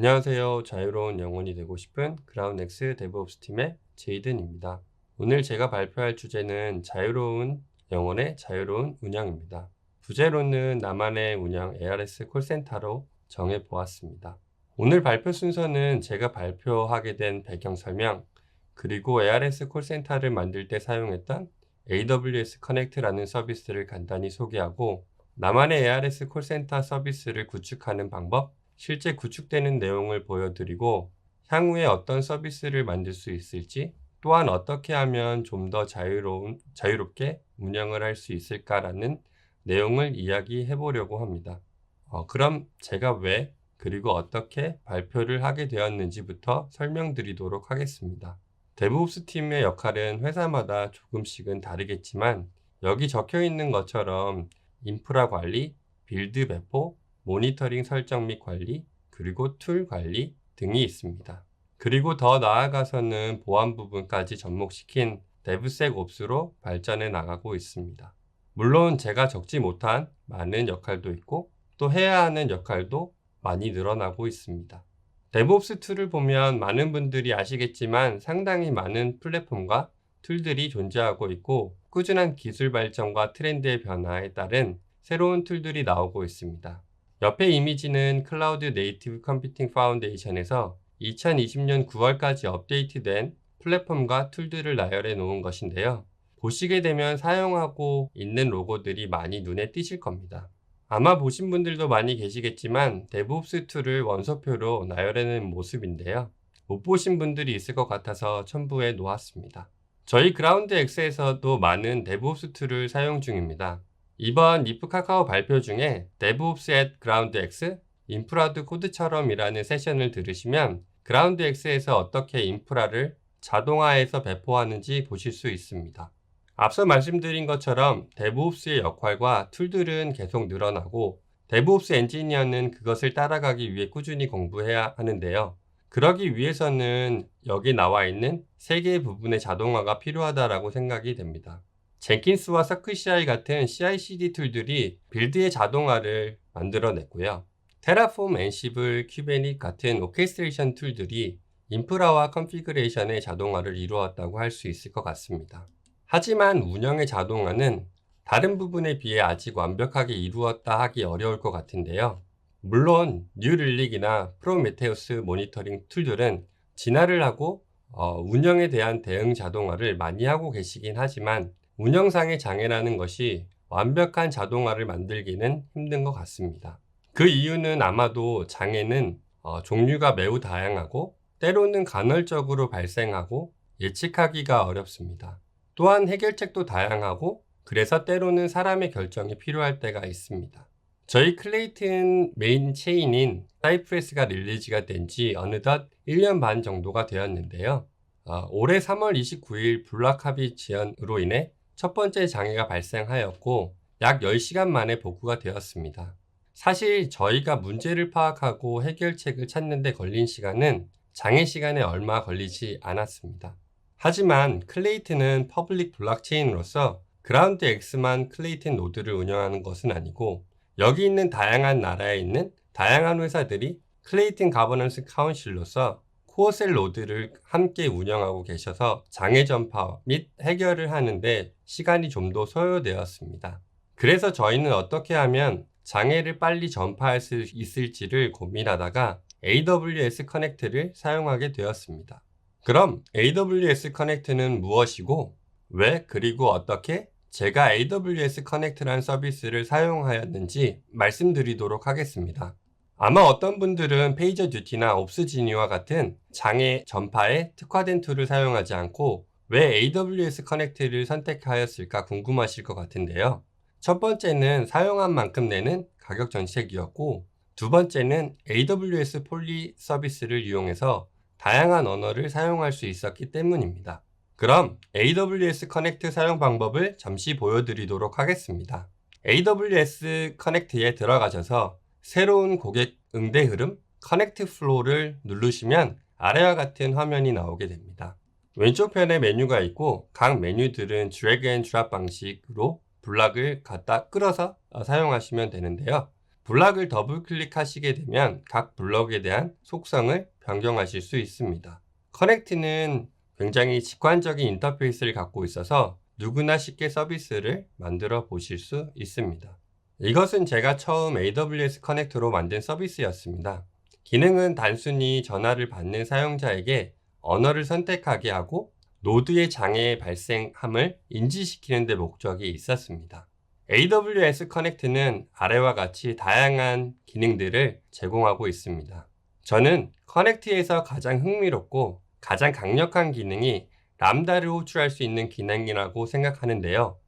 안녕하세요. 자유로운 영혼이 되고 싶은 그라운엑스 데브옵스 팀의 제이든입니다. 오늘 제가 발표할 주제는 자유로운 영혼의 자유로운 운영입니다. 부제로는 나만의 운영 ARS 콜센터로 정해보았습니다. 오늘 발표 순서는 제가 발표하게 된 배경 설명, 그리고 ARS 콜센터를 만들 때 사용했던 AWS 커넥트라는 서비스를 간단히 소개하고, 나만의 ARS 콜센터 서비스를 구축하는 방법, 실제 구축되는 내용을 보여드리고, 향후에 어떤 서비스를 만들 수 있을지, 또한 어떻게 하면 좀 더 자유롭게 운영을 할 수 있을까라는 내용을 이야기해 보려고 합니다. 그럼 제가 왜, 그리고 어떻게 발표를 하게 되었는지부터 설명드리도록 하겠습니다. 데브옵스 팀의 역할은 회사마다 조금씩은 다르겠지만, 여기 적혀 있는 것처럼 인프라 관리, 빌드 배포, 모니터링 설정 및 관리, 그리고 툴 관리 등이 있습니다. 그리고 더 나아가서는 보안 부분까지 접목시킨 DevSecOps로 발전해 나가고 있습니다. 물론 제가 적지 못한 많은 역할도 있고, 또 해야 하는 역할도 많이 늘어나고 있습니다. DevOps 툴을 보면 많은 분들이 아시겠지만 상당히 많은 플랫폼과 툴들이 존재하고 있고, 꾸준한 기술 발전과 트렌드의 변화에 따른 새로운 툴들이 나오고 있습니다. 옆에 이미지는 클라우드 네이티브 컴퓨팅 파운데이션에서 2020년 9월까지 업데이트된 플랫폼과 툴들을 나열해 놓은 것인데요. 보시게 되면 사용하고 있는 로고들이 많이 눈에 띄실 겁니다. 아마 보신 분들도 많이 계시겠지만 데브옵스 툴을 원소표로 나열해낸 모습인데요. 못 보신 분들이 있을 것 같아서 첨부해 놓았습니다. 저희 그라운드 X에서도 많은 데브옵스 툴을 사용 중입니다. 이번 리프 카카오 발표 중에 DevOps at Ground X, 인프라도 코드처럼 이라는 세션을 들으시면 그라운드 X에서 어떻게 인프라를 자동화해서 배포하는지 보실 수 있습니다. 앞서 말씀드린 것처럼 DevOps의 역할과 툴들은 계속 늘어나고, DevOps 엔지니어는 그것을 따라가기 위해 꾸준히 공부해야 하는데요. 그러기 위해서는 여기 나와 있는 3개의 부분의 자동화가 필요하다고 생각이 됩니다. 젠킨스와 서클CI 같은 CI/CD 툴들이 빌드의 자동화를 만들어냈고요. 테라폼, 앤시블, 큐베닛 같은 오케스트레이션 툴들이 인프라와 컨피그레이션의 자동화를 이루었다고 할 수 있을 것 같습니다. 하지만 운영의 자동화는 다른 부분에 비해 아직 완벽하게 이루었다 하기 어려울 것 같은데요. 물론 뉴릴릭이나 프로메테우스 모니터링 툴들은 진화를 하고 운영에 대한 대응 자동화를 많이 하고 계시긴 하지만, 운영상의 장애라는 것이 완벽한 자동화를 만들기는 힘든 것 같습니다. 그 이유는 아마도 장애는 종류가 매우 다양하고, 때로는 간헐적으로 발생하고 예측하기가 어렵습니다. 또한 해결책도 다양하고, 그래서 때로는 사람의 결정이 필요할 때가 있습니다. 저희 클레이튼 메인 체인인 사이프레스가 릴리즈가 된 지 어느덧 1년 반 정도가 되었는데요. 올해 3월 29일 블락합의 지연으로 인해 첫 번째 장애가 발생하였고, 약 10시간 만에 복구가 되었습니다. 사실 저희가 문제를 파악하고 해결책을 찾는 데 걸린 시간은 장애 시간에 얼마 걸리지 않았습니다. 하지만 클레이튼은 퍼블릭 블록체인으로서 그라운드 X만 클레이튼 노드를 운영하는 것은 아니고, 여기 있는 다양한 나라에 있는 다양한 회사들이 클레이튼 가버넌스 카운실로서 코어셀 노드를 함께 운영하고 계셔서 장애 전파 및 해결을 하는데 시간이 좀 더 소요되었습니다. 그래서 저희는 어떻게 하면 장애를 빨리 전파할 수 있을지를 고민하다가 AWS 커넥트를 사용하게 되었습니다. 그럼 AWS 커넥트는 무엇이고, 왜, 그리고 어떻게 제가 AWS 커넥트라는 서비스를 사용하였는지 말씀드리도록 하겠습니다. 아마 어떤 분들은 페이저 듀티나 옵스지니와 같은 장애 전파에 특화된 툴을 사용하지 않고 왜 AWS 커넥트를 선택하였을까 궁금하실 것 같은데요. 첫 번째는 사용한 만큼 내는 가격 정책이었고, 두 번째는 AWS 폴리 서비스를 이용해서 다양한 언어를 사용할 수 있었기 때문입니다. 그럼 AWS 커넥트 사용 방법을 잠시 보여드리도록 하겠습니다. AWS 커넥트에 들어가셔서 새로운 고객 응대 흐름 커넥트 플로우를 누르시면 아래와 같은 화면이 나오게 됩니다. 왼쪽 편에 메뉴가 있고, 각 메뉴들은 드래그 앤 드랍 방식으로 블락을 갖다 끌어서 사용하시면 되는데요. 블럭을 더블 클릭하시게 되면 각 블럭에 대한 속성을 변경하실 수 있습니다. 커넥트는 굉장히 직관적인 인터페이스를 갖고 있어서 누구나 쉽게 서비스를 만들어 보실 수 있습니다. 이것은 제가 처음 AWS 커넥트로 만든 서비스였습니다. 기능은 단순히 전화를 받는 사용자에게 언어를 선택하게 하고 노드의 장애 발생함을 인지시키는 데 목적이 있었습니다. AWS 커넥트는 아래와 같이 다양한 기능들을 제공하고 있습니다. 저는 커넥트에서 가장 흥미롭고 가장 강력한 기능이 람다를 호출할 수 있는 기능이라고 생각하는데요.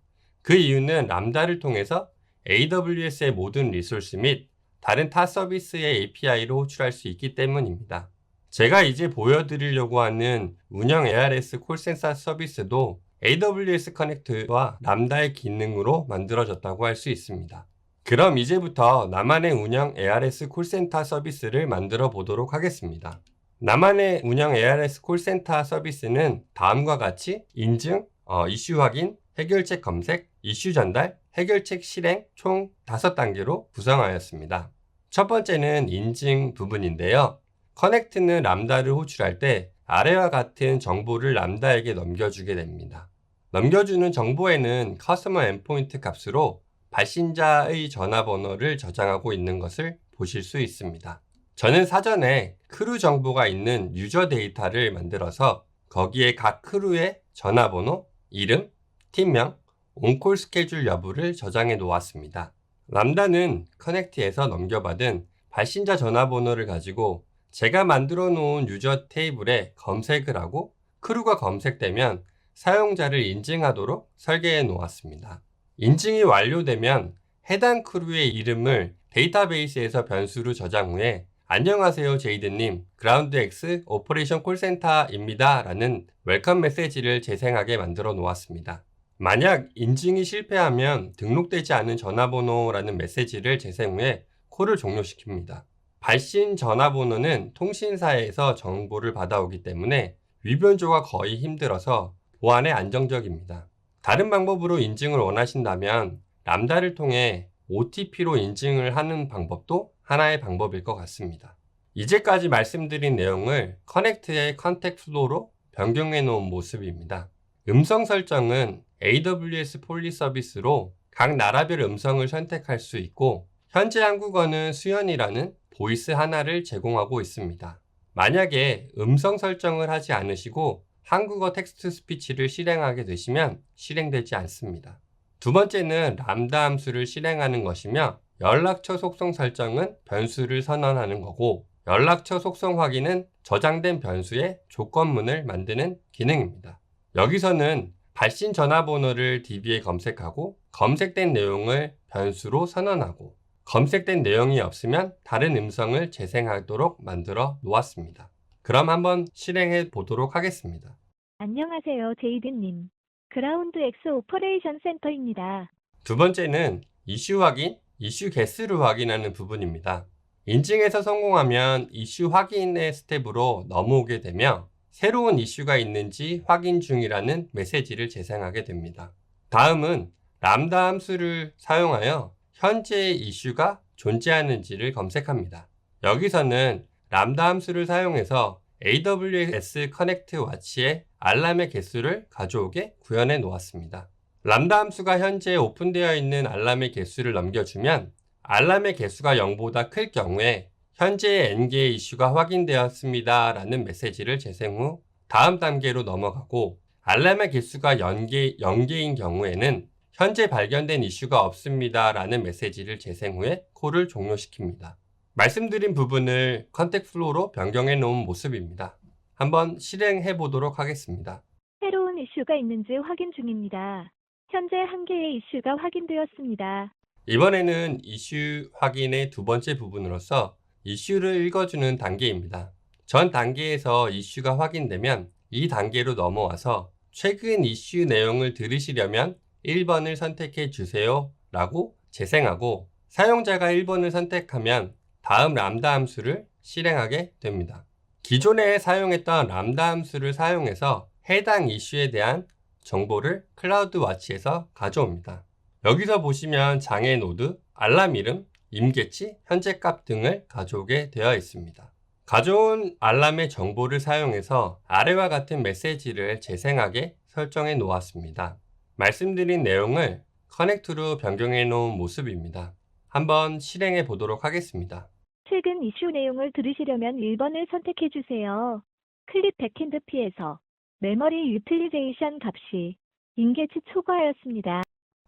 그 이유는 람다를 통해서 AWS의 모든 리소스 및 다른 타 서비스의 API로 호출할 수 있기 때문입니다. 제가 이제 보여드리려고 하는 운영 ARS 콜센서 서비스도 AWS 커넥트와 람다의 기능으로 만들어졌다고 할 수 있습니다. 그럼 이제부터 나만의 운영 ARS 콜센터 서비스를 만들어 보도록 하겠습니다. 나만의 운영 ARS 콜센터 서비스는 다음과 같이 인증, 이슈 확인, 해결책 검색, 이슈 전달, 해결책 실행 총 5단계로 구성하였습니다. 첫 번째는 인증 부분인데요. 커넥트는 람다를 호출할 때 아래와 같은 정보를 람다에게 넘겨주게 됩니다. 넘겨주는 정보에는 커스터머 엔포인트 값으로 발신자의 전화번호를 저장하고 있는 것을 보실 수 있습니다. 저는 사전에 크루 정보가 있는 유저 데이터를 만들어서 거기에 각 크루의 전화번호, 이름, 팀명, 온콜 스케줄 여부를 저장해 놓았습니다. 람다는 커넥트에서 넘겨받은 발신자 전화번호를 가지고 제가 만들어 놓은 유저 테이블에 검색을 하고 크루가 검색되면 사용자를 인증하도록 설계해 놓았습니다. 인증이 완료되면 해당 크루의 이름을 데이터베이스에서 변수로 저장 후에 안녕하세요 제이드님, 그라운드X 오퍼레이션 콜센터입니다 라는 웰컴 메시지를 재생하게 만들어 놓았습니다. 만약 인증이 실패하면 등록되지 않은 전화번호라는 메시지를 재생 후에 콜을 종료시킵니다. 발신 전화번호는 통신사에서 정보를 받아오기 때문에 위변조가 거의 힘들어서 보안에 안정적입니다. 다른 방법으로 인증을 원하신다면 람다를 통해 OTP로 인증을 하는 방법도 하나의 방법일 것 같습니다. 이제까지 말씀드린 내용을 커넥트의 컨택 플로우로 변경해 놓은 모습입니다. 음성 설정은 AWS 폴리 서비스로 각 나라별 음성을 선택할 수 있고 현재 한국어는 수연이라는 보이스 하나를 제공하고 있습니다. 만약에 음성 설정을 하지 않으시고 한국어 텍스트 스피치를 실행하게 되시면 실행되지 않습니다. 두 번째는 람다 함수를 실행하는 것이며 연락처 속성 설정은 변수를 선언하는 거고 연락처 속성 확인은 저장된 변수에 조건문을 만드는 기능입니다. 여기서는 발신 전화번호를 DB에 검색하고 검색된 내용을 변수로 선언하고 검색된 내용이 없으면 다른 음성을 재생하도록 만들어 놓았습니다. 그럼 한번 실행해 보도록 하겠습니다. 안녕하세요, 제이드님. 그라운드 X 오퍼레이션 센터입니다. 두 번째는 이슈 확인, 이슈 개수를 확인하는 부분입니다. 인증에서 성공하면 이슈 확인의 스텝으로 넘어오게 되며 새로운 이슈가 있는지 확인 중이라는 메시지를 재생하게 됩니다. 다음은 람다 함수를 사용하여 현재의 이슈가 존재하는지를 검색합니다. 여기서는 람다 함수를 사용해서 AWS 커넥트 와치의 알람의 개수를 가져오게 구현해 놓았습니다. 람다 함수가 현재 오픈되어 있는 알람의 개수를 넘겨주면 알람의 개수가 0보다 클 경우에 현재 n개의 이슈가 확인되었습니다 라는 메시지를 재생 후 다음 단계로 넘어가고 알람의 개수가 0개인 경우에는 현재 발견된 이슈가 없습니다 라는 메시지를 재생 후에 콜을 종료시킵니다. 말씀드린 부분을 컨택 플로우로 변경해 놓은 모습입니다. 한번 실행해 보도록 하겠습니다. 새로운 이슈가 있는지 확인 중입니다. 현재 1개의 이슈가 확인되었습니다. 이번에는 이슈 확인의 두 번째 부분으로서 이슈를 읽어주는 단계입니다. 전 단계에서 이슈가 확인되면 이 단계로 넘어와서 최근 이슈 내용을 들으시려면 1번을 선택해 주세요 라고 재생하고 사용자가 1번을 선택하면 다음 람다 함수를 실행하게 됩니다. 기존에 사용했던 람다 함수를 사용해서 해당 이슈에 대한 정보를 클라우드 와치에서 가져옵니다. 여기서 보시면 장애 노드, 알람 이름, 임계치, 현재값 등을 가져오게 되어 있습니다. 가져온 알람의 정보를 사용해서 아래와 같은 메시지를 재생하게 설정해 놓았습니다. 말씀드린 내용을 커넥트로 변경해 놓은 모습입니다. 한번 실행해 보도록 하겠습니다. 최근 이슈 내용을 들으시려면 1번을 선택해 주세요. 클립 백핸드 P에서 메모리 유틸리제이션 값이 임계치 초과하였습니다.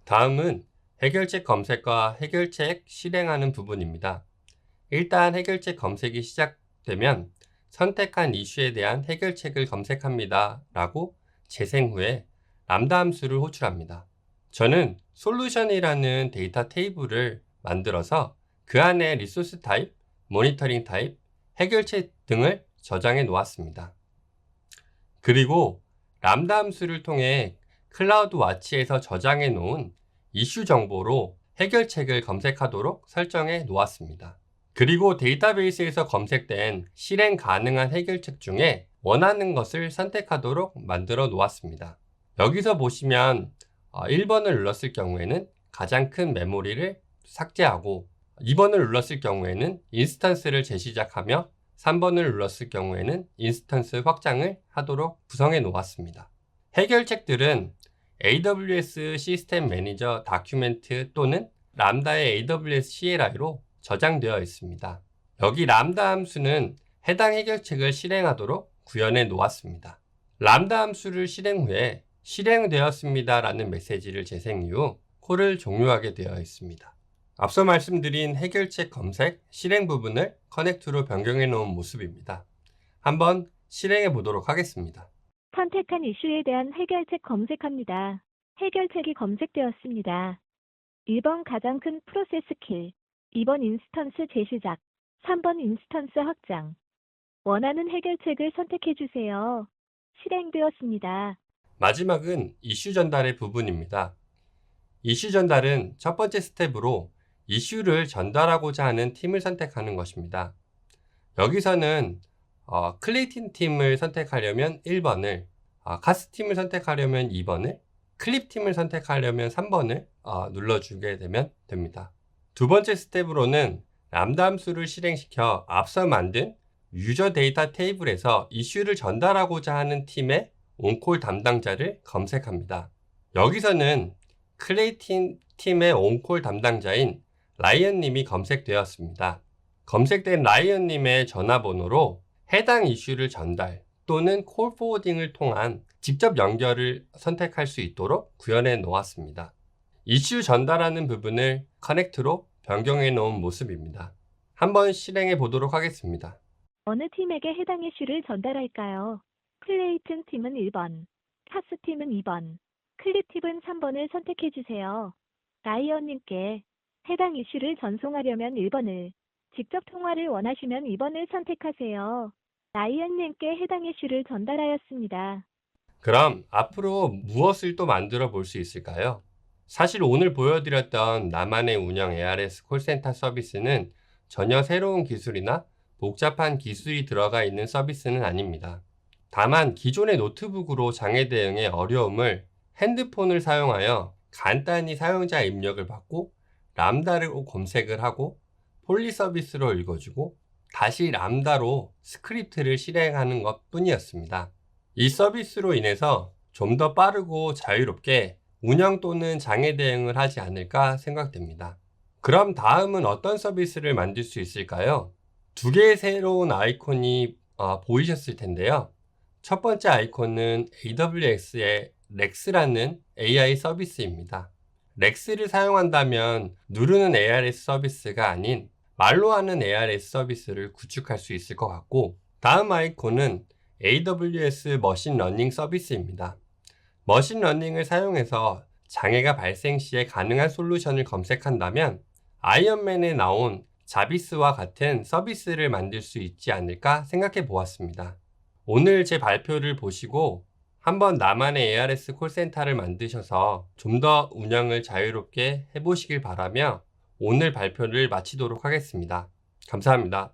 다음은 해결책 검색과 해결책 실행하는 부분입니다. 일단 해결책 검색이 시작되면 선택한 이슈에 대한 해결책을 검색합니다 라고 재생 후에 람다 함수를 호출합니다. 저는 솔루션이라는 데이터 테이블을 만들어서 그 안에 리소스 타입, 모니터링 타입, 해결책 등을 저장해 놓았습니다. 그리고 람다 함수를 통해 클라우드 와치에서 저장해 놓은 이슈 정보로 해결책을 검색하도록 설정해 놓았습니다. 그리고 데이터베이스에서 검색된 실행 가능한 해결책 중에 원하는 것을 선택하도록 만들어 놓았습니다. 여기서 보시면 1번을 눌렀을 경우에는 가장 큰 메모리를 삭제하고 2번을 눌렀을 경우에는 인스턴스를 재시작하며 3번을 눌렀을 경우에는 인스턴스 확장을 하도록 구성해 놓았습니다. 해결책들은 AWS 시스템 매니저 다큐멘트 또는 람다의 AWS CLI로 저장되어 있습니다. 여기 람다 함수는 해당 해결책을 실행하도록 구현해 놓았습니다. 람다 함수를 실행 후에 실행되었습니다 라는 메시지를 재생 이후 콜을 종료하게 되어 있습니다. 앞서 말씀드린 해결책 검색, 실행 부분을 커넥트로 변경해 놓은 모습입니다. 한번 실행해 보도록 하겠습니다. 선택한 이슈에 대한 해결책 검색합니다. 해결책이 검색되었습니다. 1번 가장 큰 프로세스 킬, 2번 인스턴스 재시작, 3번 인스턴스 확장. 원하는 해결책을 선택해 주세요. 실행되었습니다. 마지막은 이슈 전달의 부분입니다. 이슈 전달은 첫 번째 스텝으로 이슈를 전달하고자 하는 팀을 선택하는 것입니다. 여기서는 클레이팅 팀을 선택하려면 1번을, 카스 팀을 선택하려면 2번을, 클립 팀을 선택하려면 3번을 눌러주게 되면 됩니다. 두 번째 스텝으로는 람다 함수를 실행시켜 앞서 만든 유저 데이터 테이블에서 이슈를 전달하고자 하는 팀의 온콜 담당자를 검색합니다. 여기서는 클레이팅 팀의 온콜 담당자인 라이언님이 검색되었습니다. 검색된 라이언님의 전화번호로 해당 이슈를 전달 또는 콜 포워딩을 통한 직접 연결을 선택할 수 있도록 구현해 놓았습니다. 이슈 전달하는 부분을 커넥트로 변경해 놓은 모습입니다. 한번 실행해 보도록 하겠습니다. 어느 팀에게 해당 이슈를 전달할까요? 클레이튼 팀은 1번, 카스 팀은 2번, 클립 팀은 3번을 선택해 주세요. 라이언님께 해당 이슈를 전송하려면 1번을, 직접 통화를 원하시면 2번을 선택하세요. 라이언님께 해당 이슈를 전달하였습니다. 그럼 앞으로 무엇을 또 만들어 볼 수 있을까요? 사실 오늘 보여드렸던 나만의 운영 ARS 콜센터 서비스는 전혀 새로운 기술이나 복잡한 기술이 들어가 있는 서비스는 아닙니다. 다만 기존의 노트북으로 장애 대응의 어려움을 핸드폰을 사용하여 간단히 사용자 입력을 받고 람다를 검색을 하고 폴리 서비스로 읽어주고 다시 람다로 스크립트를 실행하는 것 뿐이었습니다. 이 서비스로 인해서 좀 더 빠르고 자유롭게 운영 또는 장애 대응을 하지 않을까 생각됩니다. 그럼 다음은 어떤 서비스를 만들 수 있을까요? 두 개의 새로운 아이콘이 보이셨을 텐데요. 첫 번째 아이콘은 AWS의 렉스라는 AI 서비스입니다. 렉스를 사용한다면 누르는 ARS 서비스가 아닌 말로 하는 ARS 서비스를 구축할 수 있을 것 같고, 다음 아이콘은 AWS 머신러닝 서비스입니다. 머신러닝을 사용해서 장애가 발생 시에 가능한 솔루션을 검색한다면 아이언맨에 나온 자비스와 같은 서비스를 만들 수 있지 않을까 생각해 보았습니다. 오늘 제 발표를 보시고 한번 나만의 ARS 콜센터를 만드셔서 좀 더 운영을 자유롭게 해보시길 바라며 오늘 발표를 마치도록 하겠습니다. 감사합니다.